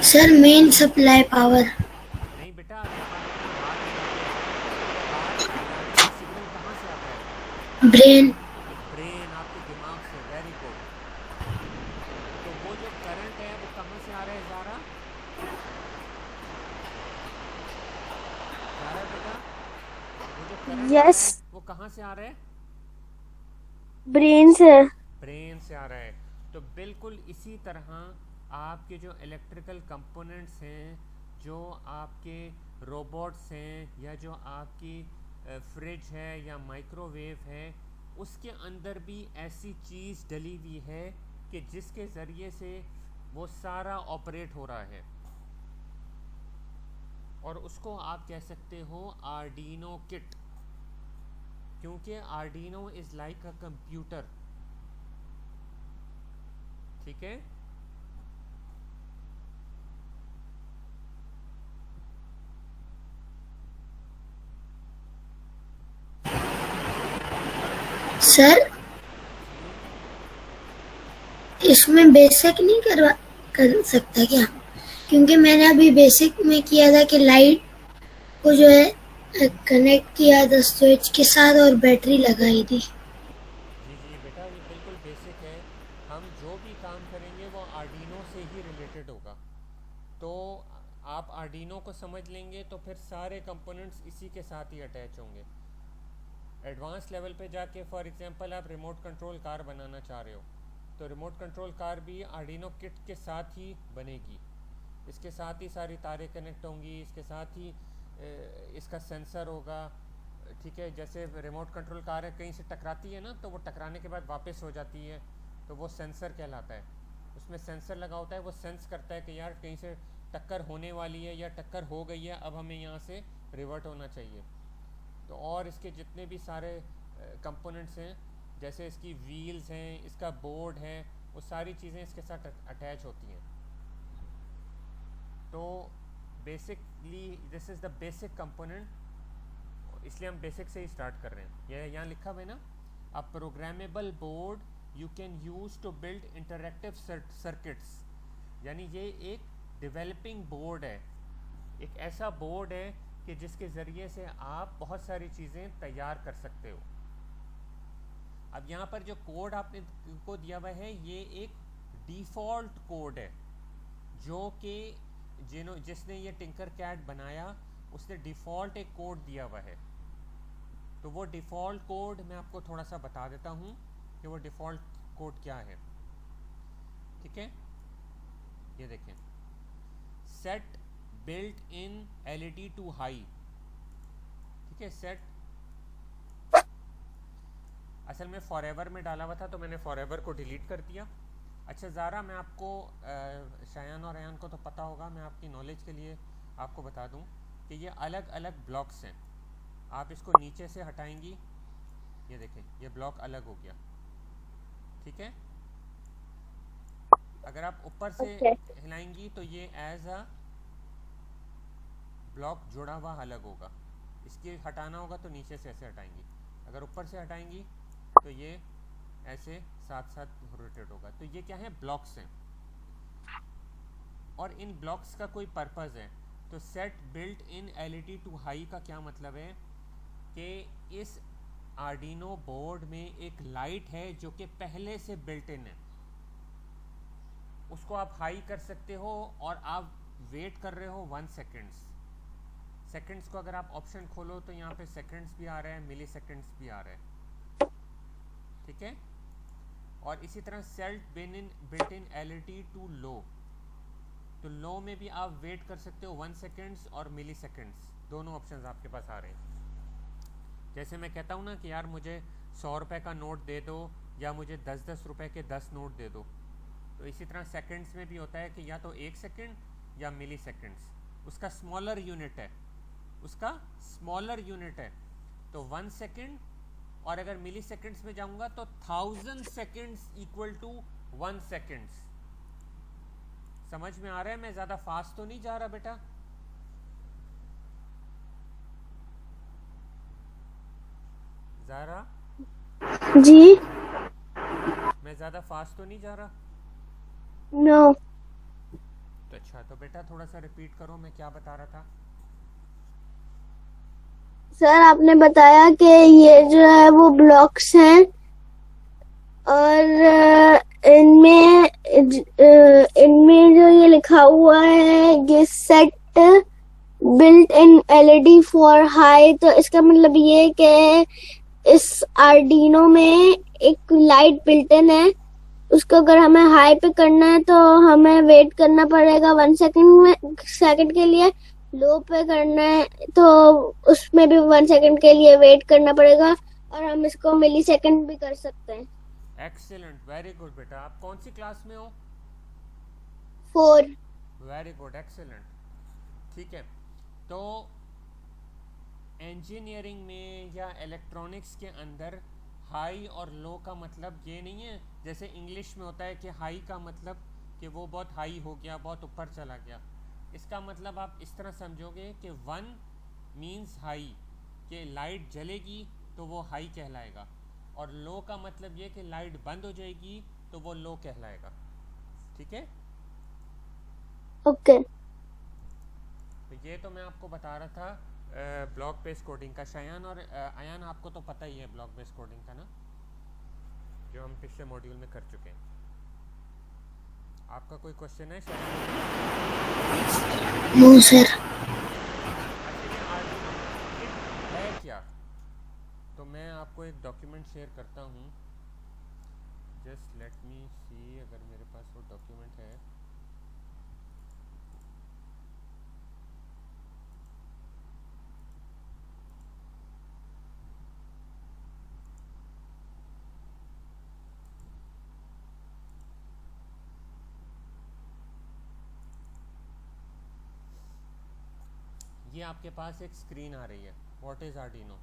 Sir main supply power. नहीं बेटा, अगर आप अपना हाथ हिलाते हो तो हाथ हिलाने का सिग्नल कहाँ से आता है? ब्रेन। ब्रेन, आपके दिमाग से। Very good. तो वो जो करंट है वो कहाँ से आ रहा है ज़ारा? ज़ारा बेटा, वो जो करंट आ रहा यस, है वो कहाँ से आ रहा है? ब्रेन से। ब्रेन से आ रहा है। तो बिल्कुल इसी तरह आपके जो इलेक्ट्रिकल कंपोनेंट्स हैं, जो आपके रोबोट्स हैं, या जो आपकी फ्रिज है या माइक्रोवेव है, उसके अंदर भी ऐसी चीज़ डली हुई है कि जिसके ज़रिए से वो सारा ऑपरेट हो रहा है। और उसको आप कह सकते हो आर्डिनो किट, क्योंकि Arduino is like a computer, ठीक है। सर इसमें बेसिक नहीं कर सकता क्या? क्योंकि मैंने अभी बेसिक में किया था कि लाइट को जो है कनेक्ट किया था स्विच के साथ और बैटरी लगाई थी। जी बेटा, ये बिल्कुल बेसिक है। हम जो भी काम करेंगे वो आर्डिनो से ही रिलेटेड होगा। तो आप आर्डिनो को समझ लेंगे तो फिर सारे कंपोनेंट्स इसी के साथ ही अटैच होंगे। एडवांस लेवल पे जाके फॉर एग्जांपल आप रिमोट कंट्रोल कार बनाना चाह रहे हो, तो रिमोट कंट्रोल कार भी आर्डिनो किट के साथ ही बनेगी। इसके साथ ही सारी तारें कनेक्ट होंगी, इसके साथ ही इसका सेंसर होगा, ठीक है। जैसे रिमोट कंट्रोल कार है, कहीं से टकराती है ना तो वो टकराने के बाद वापस हो जाती है, तो वो सेंसर कहलाता है। उसमें सेंसर लगा होता है, वो सेंस करता है कि यार कहीं से टक्कर होने वाली है या टक्कर हो गई है, अब हमें यहाँ से रिवर्ट होना चाहिए। तो और इसके जितने भी सारे कंपोनेंट्स हैं, जैसे इसकी व्हील्स हैं, इसका बोर्ड है, वो सारी चीज़ें इसके साथ अटैच होती हैं। तो basically this is the basic component, इसलिए हम बेसिक से ही स्टार्ट कर रहे हैं। यह यहाँ लिखा हुआ है ना, a programmable board you can use to build interactive circuits. यानी ये एक डेवलपिंग बोर्ड है, एक ऐसा बोर्ड है कि जिसके ज़रिए से आप बहुत सारी चीज़ें तैयार कर सकते हो। अब यहाँ पर जो कोड आपने को दिया हुआ है ये एक डिफ़ॉल्ट कोड है, जो कि जिसने ये टिंकर कैट बनाया उसने डिफ़ॉल्ट एक कोड दिया हुआ है। तो वो डिफ़ॉल्ट कोड मैं आपको थोड़ा सा बता देता हूँ कि वो डिफ़ॉल्ट कोड क्या है, ठीक है। ये देखें, set built in LED to high, ठीक है। सेट असल में फॉरएवर में डाला हुआ था तो मैंने फॉरएवर को डिलीट कर दिया। अच्छा ज़ारा, मैं आपको शायान और अयान को तो पता होगा, मैं आपकी नॉलेज के लिए आपको बता दूं कि ये अलग अलग ब्लॉक्स हैं। आप इसको नीचे से हटाएंगी, ये देखें ये ब्लॉक अलग हो गया, ठीक है। अगर आप ऊपर से हिलाएंगी तो ये एज अ ब्लॉक जुड़ा हुआ अलग होगा। इसके हटाना होगा तो नीचे से ऐसे हटाएंगी, अगर ऊपर से हटाएंगी तो ये ऐसे साथ साथ रोटेट होगा। तो ये क्या है, ब्लॉक्स हैं, और इन ब्लॉक्स का कोई पर्पस है। तो set built in LED to high का क्या मतलब है कि इस आर्डिनो बोर्ड में एक लाइट है जो कि पहले से बिल्ट इन है, उसको आप हाई कर सकते हो और आप वेट कर रहे हो 1 सेकेंड्स। सेकेंड्स को अगर आप ऑप्शन खोलो तो यहाँ पे सेकेंड्स भी आ रहा है, मिली सेकेंड्स भी आ रहा है, ठीक है। और इसी तरह set built in LED to low, तो लो में भी आप वेट कर सकते हो 1 सेकेंड्स और मिली सेकेंड्स, दोनों ऑप्शंस आपके पास आ रहे हैं। जैसे मैं कहता हूँ ना कि यार मुझे 100 रुपये का नोट दे दो या मुझे 10-10 रुपये के 10 नोट दे दो, तो इसी तरह सेकंड्स में भी होता है कि या तो 1 सेकंड या मिली सेकंड्स, उसका स्मॉलर यूनिट है, उसका स्मॉलर यूनिट है। तो 1 सेकंड, और अगर मिली सेकंड्स में जाऊंगा तो 1000 सेकंड्स इक्वल टू 1 सेकंड्स। समझ में आ रहा है? मैं ज़्यादा फास्ट तो नहीं जा रहा बेटा? ज़ारा जी मैं ज़्यादा फास्ट तो नहीं जा रहा? नो तो अच्छा, तो बेटा थोड़ा सा रिपीट करो, मैं क्या बता रहा था। सर, आपने बताया कि ये जो है वो ब्लॉक्स हैं और इनमें जो ये लिखा हुआ है ये set built in LED for high, तो इसका मतलब ये कि इस आर्डिनो में एक लाइट बिल्ट इन है, उसको अगर हमें हाई पे करना है तो हमें वेट करना पड़ेगा 1 सेकंड के लिए, लो पे करना है तो उसमें भी 1 सेकंड के लिए वेट करना पड़ेगा, और हम इसको मिली सेकंड भी कर सकते हैं। एक्सीलेंट, वेरी गुड बेटा। आप कौन सी क्लास में हो? 4। Very good, excellent. ठीक है, तो इंजीनियरिंग में या इलेक्ट्रॉनिक्स के अंदर हाई और लो का मतलब ये नहीं है जैसे इंग्लिश में होता है कि हाई का मतलब कि वो बहुत हाई हो गया, बहुत ऊपर चला गया। इसका मतलब आप इस तरह समझोगे कि 1 मीन्स हाई, कि लाइट जलेगी तो वो हाई कहलाएगा, और लो का मतलब ये कि लाइट बंद हो जाएगी तो वो लो कहलाएगा। ठीक है, ओके। तो ये तो मैं आपको बता रहा था ब्लॉक बेस्ड कोडिंग का। शयान और अयान, आपको तो पता ही है ब्लॉक बेस्ड कोडिंग का ना, जो हम पिछले मॉड्यूल में कर चुके हैं। आपका कोई क्वेश्चन है शयान? No sir. है क्या? तो मैं आपको एक डॉक्यूमेंट शेयर करता हूँ, जस्ट लेट मी सी अगर मेरे पास वो डॉक्यूमेंट है। ये आपके पास एक स्क्रीन आ रही है, व्हाट इज आर्डिनो,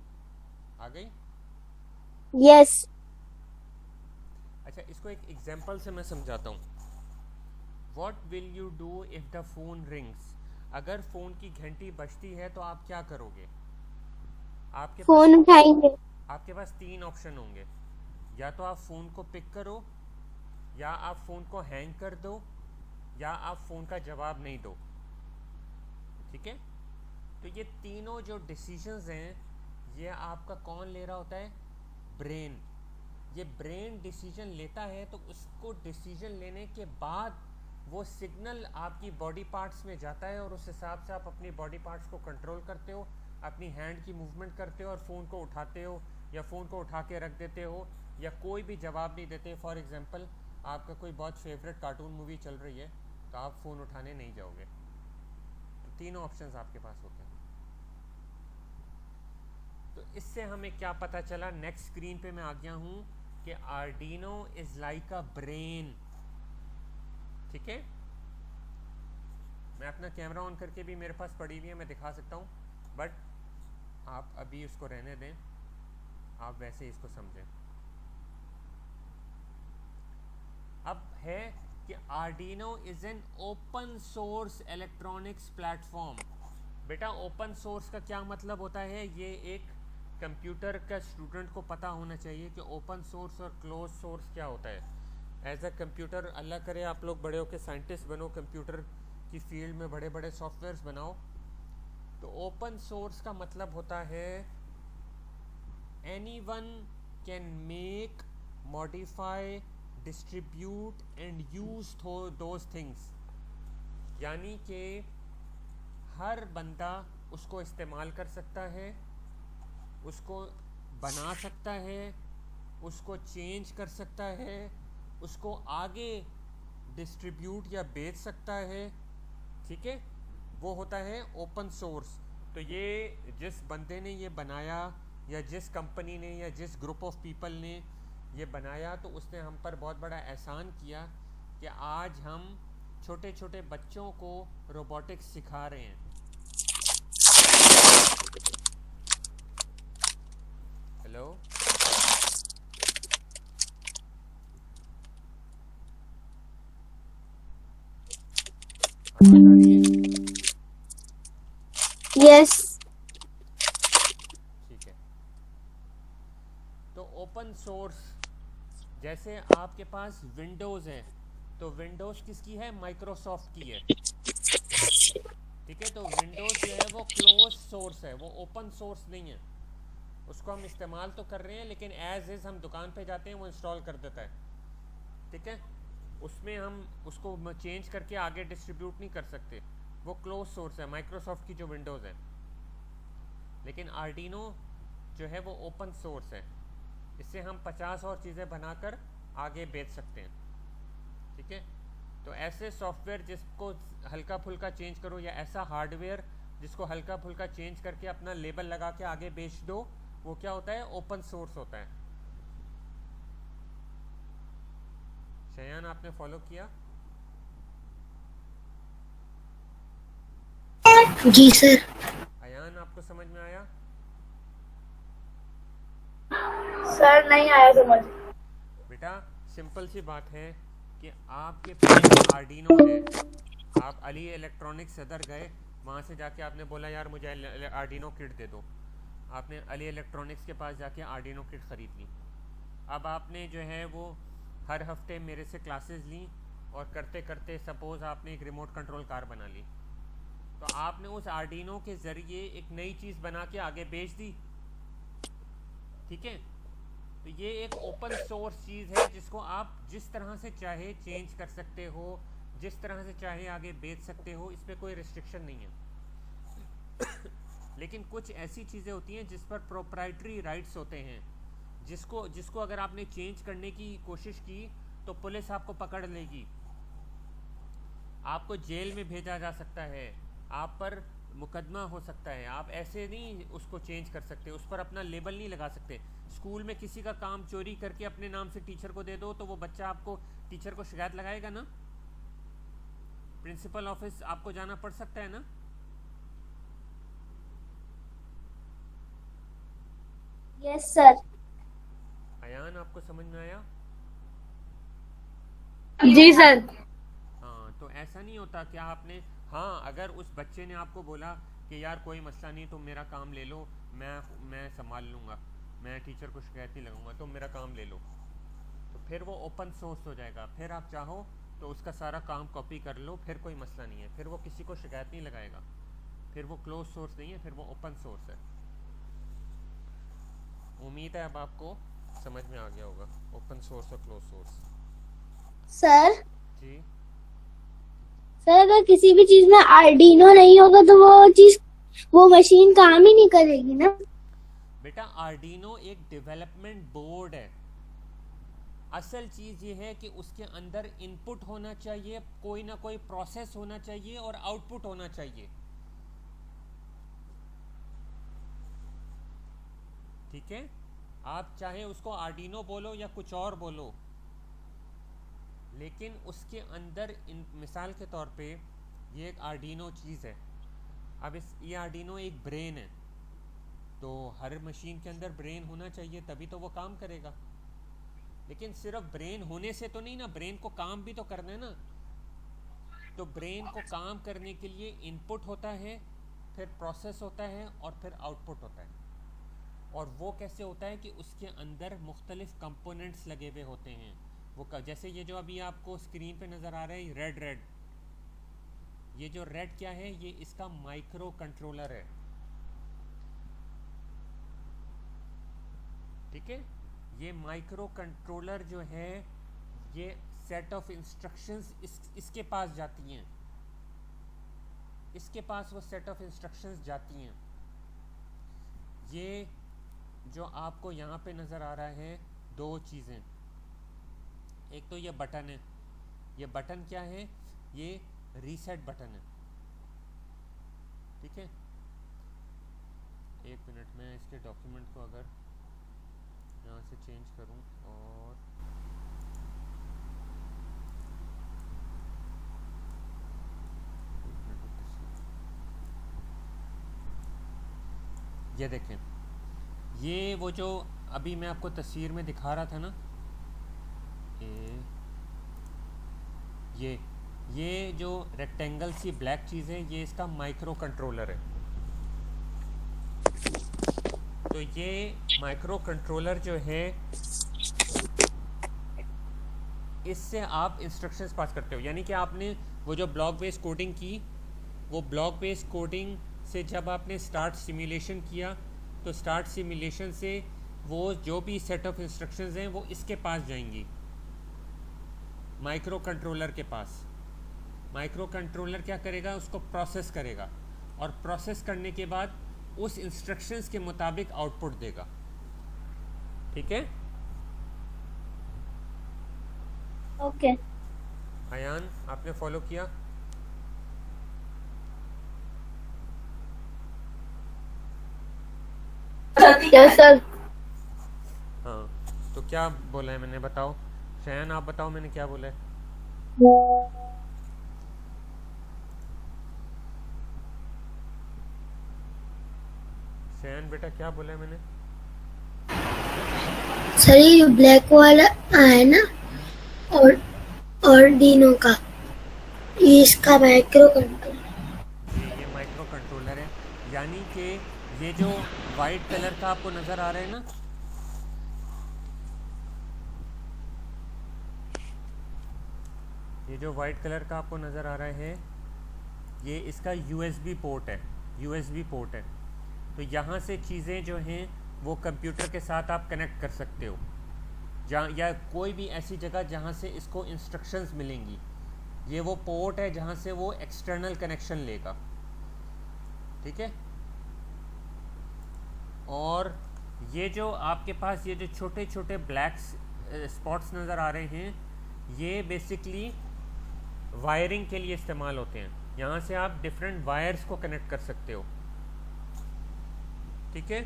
आ गई? यस। अच्छा, इसको एक एग्जांपल से मैं समझाता हूँ। What will you do if the phone rings? अगर फोन की घंटी बजती है तो आप क्या करोगे? फोन उठाएंगे। आपके पास 3 ऑप्शन होंगे, या तो आप फोन को पिक करो, या आप फोन को हैंग कर दो, या आप फोन का जवाब नहीं दो। ठीक है, तो ये तीनों जो डिसीजंस हैं ये आपका कौन ले रहा होता है? ब्रेन। ये ब्रेन डिसीजन लेता है, तो उसको डिसीजन लेने के बाद वो सिग्नल आपकी बॉडी पार्ट्स में जाता है, और उस हिसाब से आप अपनी बॉडी पार्ट्स को कंट्रोल करते हो, अपनी हैंड की मूवमेंट करते हो, और फ़ोन को उठाते हो या फ़ोन को उठा के रख देते हो, या कोई भी जवाब नहीं देते। फॉर एग्जांपल, आपका कोई बहुत फेवरेट कार्टून मूवी चल रही है तो आप फ़ोन उठाने नहीं जाओगे। तो तीनों ऑप्शंस आपके पास होते हैं। तो इससे हमें क्या पता चला? नेक्स्ट स्क्रीन पे मैं आ गया हूँ कि Arduino is like a brain. ठीक है, मैं अपना कैमरा ऑन करके भी मेरे पास पड़ी हुई है, मैं दिखा सकता हूँ, बट आप अभी उसको रहने दें, आप वैसे ही इसको समझें। अब है कि Arduino is an open source electronics platform. बेटा, ओपन सोर्स का क्या मतलब होता है? ये एक कंप्यूटर का स्टूडेंट को पता होना चाहिए कि ओपन सोर्स और क्लोज सोर्स क्या होता है। एज अ कंप्यूटर, अल्लाह करे आप लोग बड़े होकर साइंटिस्ट बनो, कंप्यूटर की फील्ड में बड़े बड़े सॉफ्टवेयर्स बनाओ। तो ओपन सोर्स का मतलब होता है anyone can make, modify, distribute and use those things. यानी कि हर बंदा उसको इस्तेमाल कर सकता है, उसको बना सकता है, उसको चेंज कर सकता है, उसको आगे डिस्ट्रीब्यूट या बेच सकता है। ठीक है, वो होता है ओपन सोर्स। तो ये जिस बंदे ने ये बनाया या जिस कंपनी ने या जिस ग्रुप ऑफ पीपल ने ये बनाया, तो उसने हम पर बहुत बड़ा एहसान किया कि आज हम छोटे छोटे बच्चों को रोबोटिक्स सिखा रहे हैं। हेलो, आवाज आ रही है? यस। ठीक है। तो ओपन सोर्स, जैसे आपके पास विंडोज़ है, तो विंडोज़ किसकी है? माइक्रोसॉफ्ट की है। ठीक है, तो विंडोज़ जो है वो क्लोज सोर्स है, वो ओपन सोर्स नहीं है। उसको हम इस्तेमाल तो कर रहे हैं, लेकिन एज इज़ हम दुकान पे जाते हैं वो इंस्टॉल कर देता है। ठीक है, उसमें हम उसको चेंज करके आगे डिस्ट्रीब्यूट नहीं कर सकते। वो क्लोज सोर्स है, माइक्रोसॉफ्ट की जो विंडोज़ है। लेकिन आर्डिनो जो है वो ओपन सोर्स है, इससे हम 50 और चीज़ें बनाकर आगे बेच सकते हैं। ठीक है, तो ऐसे सॉफ्टवेयर जिसको हल्का फुल्का चेंज करो, या ऐसा हार्डवेयर जिसको हल्का फुल्का चेंज करके अपना लेबल लगा के आगे बेच दो, वो क्या होता है? ओपन सोर्स होता है। शयान, आपने फॉलो किया? जी सर। अयान, आपको समझ में आया? सर नहीं आया समझ। बेटा सिंपल सी बात है कि आपके पास आर्डिनो है, आप अली इलेक्ट्रॉनिक्स सदर गए, वहाँ से जाके आपने बोला यार मुझे आर्डिनो किट दे दो। आपने अली इलेक्ट्रॉनिक्स के पास जाके आर्डिनो किट ख़रीद ली। अब आपने जो है वो हर हफ्ते मेरे से क्लासेस ली, और करते करते सपोज़ आपने एक रिमोट कंट्रोल कार बना ली, तो आपने उस आर्डिनो के ज़रिए एक नई चीज़ बना के आगे बेच दी। ठीक है, तो ये एक ओपन सोर्स चीज़ है जिसको आप जिस तरह से चाहे चेंज कर सकते हो, जिस तरह से चाहे आगे बेच सकते हो, इस पर कोई रिस्ट्रिक्शन नहीं है। लेकिन कुछ ऐसी चीज़ें होती हैं जिस पर प्रोप्राइटरी राइट्स होते हैं, जिसको अगर आपने चेंज करने की कोशिश की तो पुलिस आपको पकड़ लेगी, आपको जेल में भेजा जा सकता है, आप पर मुकदमा हो सकता है। आप ऐसे नहीं उसको चेंज कर सकते, उस पर अपना लेबल नहीं लगा सकते। स्कूल में किसी का काम चोरी करके अपने नाम से टीचर को दे दो, तो वो बच्चा आपको टीचर को शिकायत लगाएगा ना, प्रिंसिपल ऑफिस आपको जाना पड़ सकता है ना। Yes sir. अयान, आपको समझ में आया? जी सर। हाँ, तो ऐसा नहीं होता कि आपने, हाँ अगर उस बच्चे ने आपको बोला कि यार कोई मसला नहीं, तुम मेरा काम ले लो, मैं संभाल लूँगा, मैं टीचर को शिकायत नहीं लगाऊंगा, तुम मेरा काम ले लो, तो फिर वो ओपन सोर्स हो जाएगा। फिर आप चाहो तो उसका सारा काम कॉपी कर लो, फिर कोई मसला नहीं है, फिर वो किसी को शिकायत नहीं लगाएगा, फिर वो क्लोज सोर्स नहीं है, फिर वो ओपन सोर्स है। उम्मीद है अब आपको समझ में आ गया होगा ओपन सोर्स और क्लोज सोर्स। सर जी, सर अगर किसी भी चीज में आर्डिनो नहीं होगा तो वो मशीन काम ही नहीं करेगी ना। बेटा आर्डिनो एक डेवलपमेंट बोर्ड है। असल चीज़ ये है कि उसके अंदर इनपुट होना चाहिए, कोई ना कोई प्रोसेस होना चाहिए, और आउटपुट होना चाहिए। ठीक है, आप चाहे उसको आर्डिनो बोलो या कुछ और बोलो, लेकिन उसके अंदर मिसाल के तौर पे ये एक आर्डिनो चीज़ है। अब ये आर्डिनो एक ब्रेन है, तो हर मशीन के अंदर ब्रेन होना चाहिए, तभी तो वो काम करेगा। लेकिन सिर्फ ब्रेन होने से तो नहीं ना, ब्रेन को काम भी तो करना है ना। तो ब्रेन को काम करने के लिए इनपुट होता है, फिर प्रोसेस होता है, और फिर आउटपुट होता है। और वो कैसे होता है कि उसके अंदर मुख्तलिफ कंपोनेंट्स लगे हुए होते हैं। वो जैसे ये जो अभी आपको स्क्रीन पे नज़र आ रहा है रेड रेड, ये जो रेड क्या है, ये इसका माइक्रो कंट्रोलर है, ठीक है। ये माइक्रो कंट्रोलर जो है, ये सेट ऑफ इंस्ट्रक्शंस इसके पास जाती हैं, इसके पास वो सेट ऑफ इंस्ट्रक्शंस जाती हैं। ये जो आपको यहाँ पे नज़र आ रहा है दो चीज़ें, एक तो ये बटन है, ये बटन क्या है, ये रीसेट बटन है, ठीक है। एक मिनट में इसके डॉक्यूमेंट को अगर यहाँ से चेंज करूँ और ये देखें, ये वो जो अभी मैं आपको तस्वीर में दिखा रहा था ना, ये जो रेक्टेंगल सी ब्लैक चीज़ है, ये इसका माइक्रो कंट्रोलर है। तो ये माइक्रो कंट्रोलर जो है, इससे आप इंस्ट्रक्शंस पास करते हो। यानी कि आपने वो जो ब्लॉक बेस्ड कोडिंग की, वो ब्लॉक बेस्ड कोडिंग से जब आपने स्टार्ट सिमुलेशन किया, तो स्टार्ट सिमुलेशन से वो जो भी सेट ऑफ इंस्ट्रक्शंस हैं वो इसके पास जाएंगी, माइक्रो कंट्रोलर के पास। माइक्रो कंट्रोलर क्या करेगा, उसको प्रोसेस करेगा, और प्रोसेस करने के बाद उस इंस्ट्रक्शंस के मुताबिक आउटपुट देगा, ठीक है। ओके। अयान, आपने फॉलो किया? Yes sir. हाँ, तो क्या बोला है मैंने, बताओ। शयान आप बताओ मैंने क्या बोला है। शयान बेटा क्या बोला है मैंने? सर ये जो ब्लैक वाला है ना, और डीनो का, ये इसका माइक्रो कंट्रोलर। ये माइक्रो कंट्रोलर है, यानी कि ये जो वाइट कलर का आपको नज़र आ रहा है ना, ये जो वाइट कलर का आपको नज़र आ रहा है, ये इसका यूएसबी पोर्ट है, यूएसबी पोर्ट है। तो यहाँ से चीज़ें जो हैं वो कंप्यूटर के साथ आप कनेक्ट कर सकते हो, जहाँ या कोई भी ऐसी जगह जहाँ से इसको इंस्ट्रक्शंस मिलेंगी। ये वो पोर्ट है जहाँ से वो एक्सटर्नल कनेक्शन लेगा, ठीक है। और ये जो आपके पास ये जो छोटे छोटे ब्लैक स्पॉट्स नज़र आ रहे हैं, ये बेसिकली वायरिंग के लिए इस्तेमाल होते हैं। यहाँ से आप डिफरेंट वायर्स को कनेक्ट कर सकते हो, ठीक है।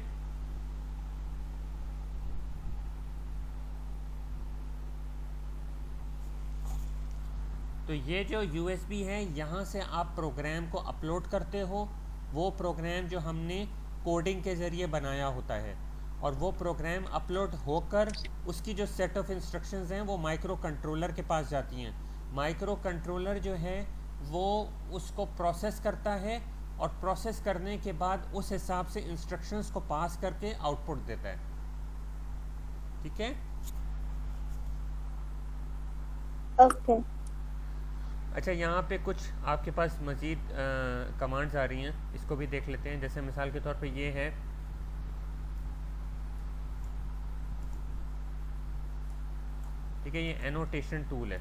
तो ये जो USB है, यहाँ से आप प्रोग्राम को अपलोड करते हो। वो प्रोग्राम जो हमने कोडिंग के ज़रिए बनाया होता है, और वो प्रोग्राम अपलोड होकर उसकी जो सेट ऑफ इंस्ट्रक्शंस हैं वो माइक्रो कंट्रोलर के पास जाती हैं। माइक्रो कंट्रोलर जो है वो उसको प्रोसेस करता है, और प्रोसेस करने के बाद उस हिसाब से इंस्ट्रक्शंस को पास करके आउटपुट देता है, ठीक है। ओके। अच्छा, यहाँ पे कुछ आपके पास मज़ीद कमांड्स आ रही हैं, इसको भी देख लेते हैं। जैसे मिसाल के तौर पे ये है, ठीक है, ये एनोटेशन टूल है।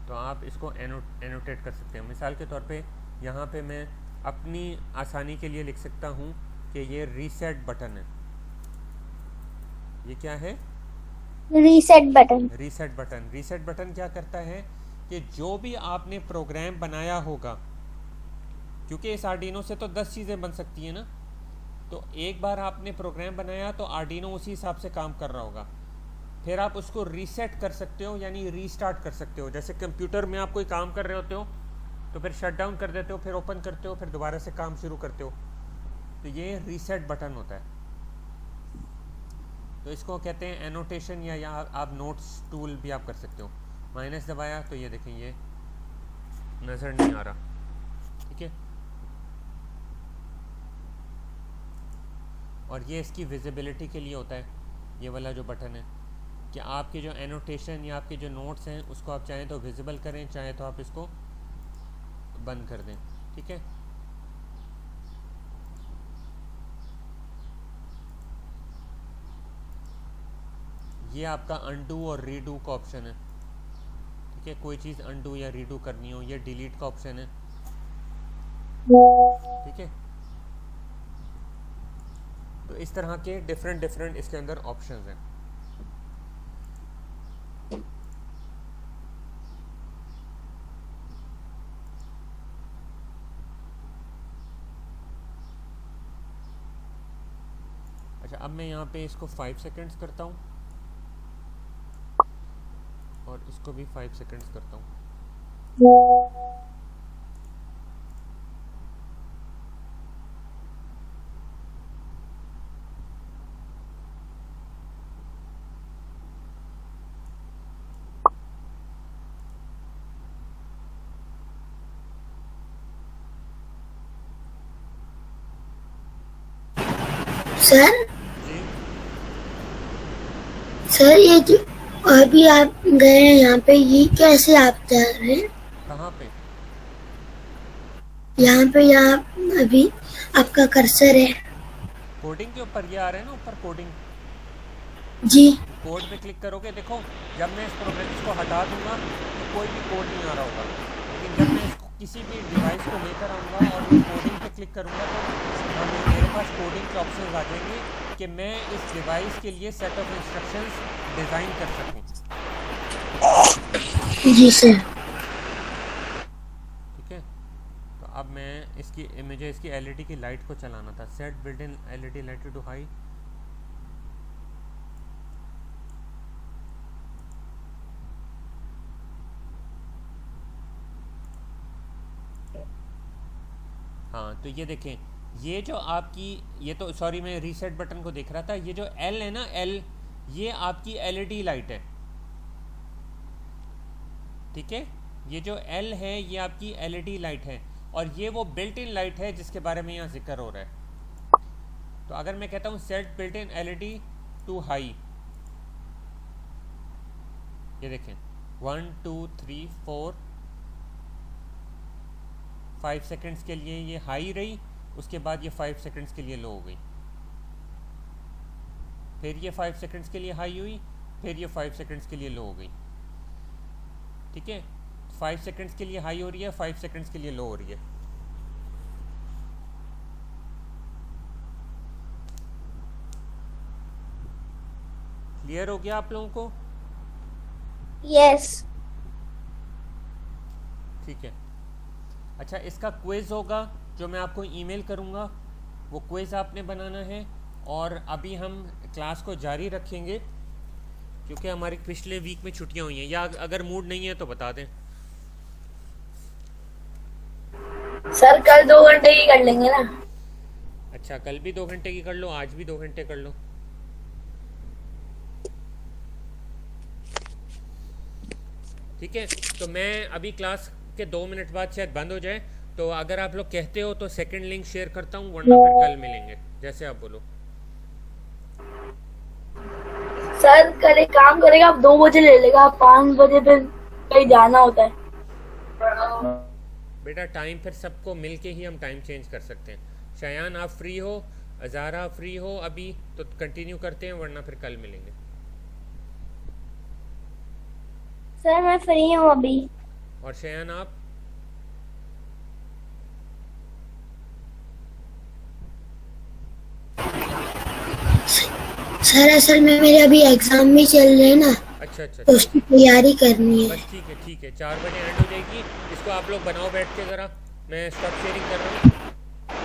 तो आप इसको एनोटेट कर सकते हैं। मिसाल के तौर पे यहाँ पे मैं अपनी आसानी के लिए लिख सकता हूँ कि ये रीसेट बटन है। ये क्या है? Reset button. Reset button. Reset button क्या करता है कि जो भी आपने प्रोग्राम बनाया होगा, क्योंकि इस आर्डिनो से तो 10 चीज़ें बन सकती हैं ना, तो एक बार आपने प्रोग्राम बनाया तो आर्डिनो उसी हिसाब से काम कर रहा होगा। फिर आप उसको रीसेट कर सकते हो, यानी रीस्टार्ट कर सकते हो। जैसे कंप्यूटर में आप कोई काम कर रहे होते हो तो फिर शट डाउन कर देते हो, फिर ओपन करते हो, फिर दोबारा से काम शुरू करते हो। तो ये रीसेट बटन होता है। तो इसको कहते हैं एनोटेशन, या आप नोट्स टूल भी आप कर सकते हो। माइनस दबाया तो ये देखें, ये नज़र नहीं आ रहा, ठीक है। और ये इसकी विजिबिलिटी के लिए होता है, ये वाला जो बटन है, कि आपके जो एनोटेशन या आपके जो नोट्स हैं उसको आप चाहें तो विजिबल करें, चाहें तो आप इसको बंद कर दें। ठीक है, ये आपका अनडू और रीडू का ऑप्शन है। ठीक है, कोई चीज़ अनडू या रीडू करनी हो, ये डिलीट का ऑप्शन है। ठीक है, तो इस तरह के डिफरेंट इसके अंदर ऑप्शंस हैं। अच्छा, अब मैं यहाँ पे इसको 5 सेकंड्स करता हूँ और इसको भी 5 सेकंड्स करता हूँ। सर जी, सर ये जो अभी आप गए हैं यहाँ पे, ये कैसे आप जा रहे हैं कहाँ पे? यहाँ पे? यहाँ अभी आपका कर्सर है। कोडिंग के ऊपर ये आ रहा है ना, ऊपर कोडिंग, जी कोड पे क्लिक करोगे, देखो जब मैं इस प्रोग्राम को हटा दूंगा तो कोई भी कोड नहीं आ रहा होगा, लेकिन जब मैं इसको किसी भी डिवाइस को लेकर आऊँगा और मैं कोडिंग पे क्लिक करूँगा तो मेरे पास कोडिंग के ऑप्शन आ जाएंगे कि मैं इस डिवाइस के लिए सेट ऑफ इंस्ट्रक्शंस डिज़ाइन कर सकूँ। जी सर। ठीक है, तो अब मैं मुझे इसकी एलईडी की लाइट को चलाना था। Set built in LED light to high. हाँ, तो ये देखें, ये जो आपकी, ये तो सॉरी मैं रीसेट बटन को देख रहा था, ये जो एल है ना, एल, ये आपकी एलईडी लाइट है। ठीक है, ये जो एल है ये आपकी एलईडी लाइट है और ये वो बिल्ट इन लाइट है जिसके बारे में यहाँ जिक्र हो रहा है। तो अगर मैं कहता हूँ set built in LED to high, ये देखें 1 2 3 4 5 सेकंड्स के लिए ये हाई रही, उसके बाद ये 5 सेकंड्स के लिए लो हो गई, फिर ये 5 सेकंड्स के लिए हाई हुई, फिर ये 5 सेकंड्स के लिए लो हो गई। ठीक है, 5 सेकंड्स के लिए हाई हो रही है, 5 सेकंड्स के लिए लो हो रही है। क्लियर हो गया आप लोगों को? यस। ठीक है, अच्छा, इसका क्विज़ होगा जो मैं आपको ईमेल करूँगा, वो क्विज़ आपने बनाना है। और अभी हम क्लास को जारी रखेंगे क्योंकि हमारी पिछले वीक में छुट्टियां हुई हैं, या अगर मूड नहीं है तो बता दें। सर कल 2 घंटे की कर लेंगे ना? अच्छा, कल भी 2 घंटे की कर लो, आज भी 2 घंटे कर लो। ठीक है, तो मैं अभी क्लास के 2 मिनट बाद शायद बंद हो जाए, तो अगर आप लोग कहते हो तो सेकंड लिंक शेयर करता हूँ, वरना फिर कल मिलेंगे, जैसे आप बोलो। सर कल एक काम करेगा, आप 2 बजे ले लेगा, 5 बजे फिर कहीं जाना होता है। बेटा टाइम फिर सबको मिलके ही हम टाइम चेंज कर सकते हैं। शयान आप फ्री हो, अज़ारा फ्री हो अभी तो कंटिन्यू करते हैं, वरना फिर कल मिलेंगे। सर मैं फ्री हूँ अभी। और शयान आप? सर असल में मेरे अभी एग्जाम भी चल रहे हैं ना, अच्छा अच्छा, तो उसकी तैयारी करनी है। बस ठीक है ठीक है, 4 बजे एंड हो जाएगी। इसको आप लोग बनाओ बैठ के ज़रा, मैं स्टॉप शेयरिंग कर रहा हूँ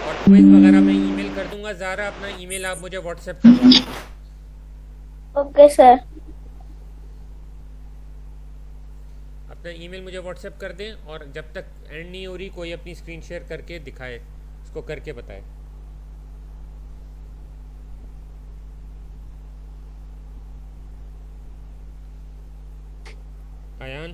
और क्विज वगैरह मैं ईमेल कर दूंगा। ज़ारा अपना ईमेल आप मुझे व्हाट्सएप कर दो। Okay sir. अपना ईमेल मुझे व्हाट्सएप कर दें, और जब तक एंड नहीं हो रही कोई अपनी स्क्रीन शेयर करके दिखाए, इसको करके बताए। आयान,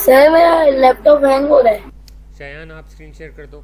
सर मेरा लैपटॉप हैंग हो रहा है। शयान आप स्क्रीन शेयर कर दो।